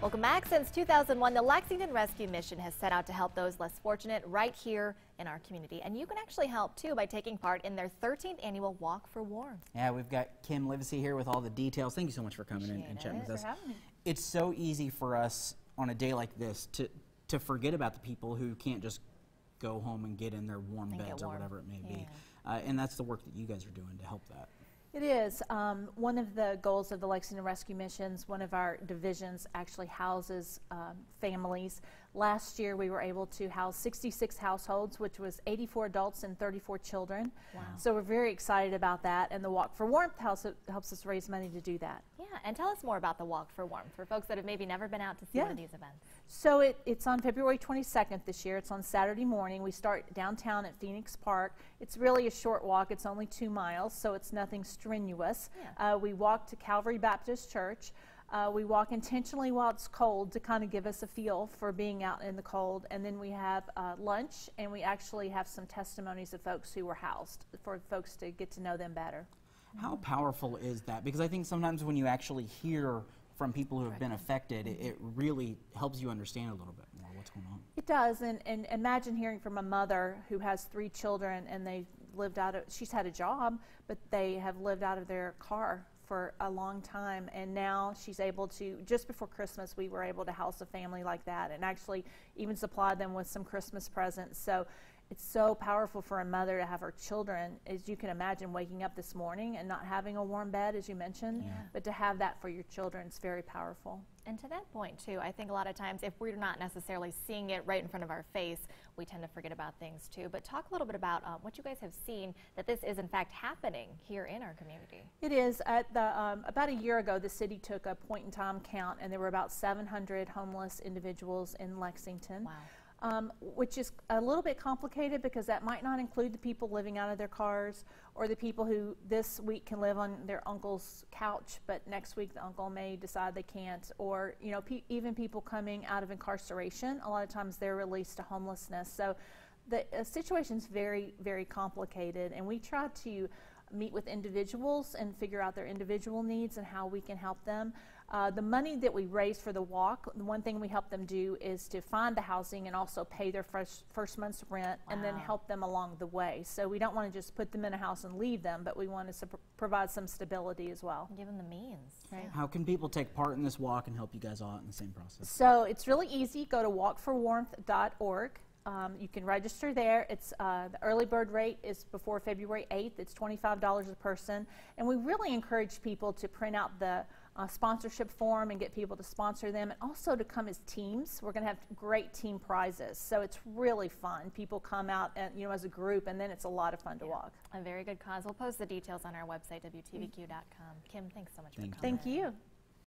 Welcome back. Since 2001, the Lexington Rescue Mission has set out to help those less fortunate right here in our community. And you can actually help, too, by taking part in their 13th annual Walk for Warmth. Yeah, we've got Kim Livesey here with all the details. Thank you so much for coming in and chatting with us. It's so easy for us on a day like this to forget about the people who can't just go home and get in their warm beds or whatever it may be. And that's the work that you guys are doing to help that. It is. One of the goals of the Lexington Rescue Missions, one of our divisions actually houses families. Last year we were able to house 66 households, which was 84 adults and 34 children. Wow. So we're very excited about that, and the Walk for Warmth helps us raise money to do that. Yeah, and tell us more about the Walk for Warmth for folks that have maybe never been out to see one of these events. So it's on February 22nd this year. It's on Saturday morning. We start downtown at Phoenix Park. It's really a short walk. It's only 2 miles, so it's nothing strenuous. Yeah. We walk to Calvary Baptist Church. We walk intentionally while it's cold to kind of give us a feel for being out in the cold. And then we have lunch, and we actually have some testimonies of folks who were housed for folks to get to know them better. How powerful is that? Because I think sometimes when you actually hear from people who have been affected, it really helps you understand a little bit more what's going on. It does, and imagine hearing from a mother who has 3 children and they lived out of, she's had a job, but they have lived out of their car for a long time, and now she's able to, just before Christmas we were able to house a family like that and actually even supply them with some Christmas presents. So it's so powerful for a mother to have her children, as you can imagine, waking up this morning and not having a warm bed, as you mentioned, but to have that for your children, it's very powerful. And to that point, too, I think a lot of times if we're not necessarily seeing it right in front of our face, we tend to forget about things, too. But talk a little bit about what you guys have seen, that this is, in fact, happening here in our community. It is. At the, about a year ago, the city took a point-in-time count, and there were about 700 homeless individuals in Lexington. Wow. Which is a little bit complicated because that might not include the people living out of their cars or the people who this week can live on their uncle's couch, but next week the uncle may decide they can't, or even people coming out of incarceration. A lot of times they're released to homelessness. So the situation's very, very complicated, and we try to meet with individuals and figure out their individual needs and how we can help them. The money that we raise for the walk, the one thing we help them do is to find the housing and also pay their first month's rent and then help them along the way. So we don't want to just put them in a house and leave them, but we want to provide some stability as well. Give them the means. Right? How can people take part in this walk and help you guys out in the same process? So it's really easy. Go to walkforwarmth.org. You can register there. It's the early bird rate is before February 8th. It's $25 a person, and we really encourage people to print out the sponsorship form and get people to sponsor them, and also to come as teams. We're going to have great team prizes, so it's really fun. People come out and, as a group, and then it's a lot of fun to walk. A very good cause. We'll post the details on our website, WTVQ.com. Kim, thanks so much for coming. Thank you.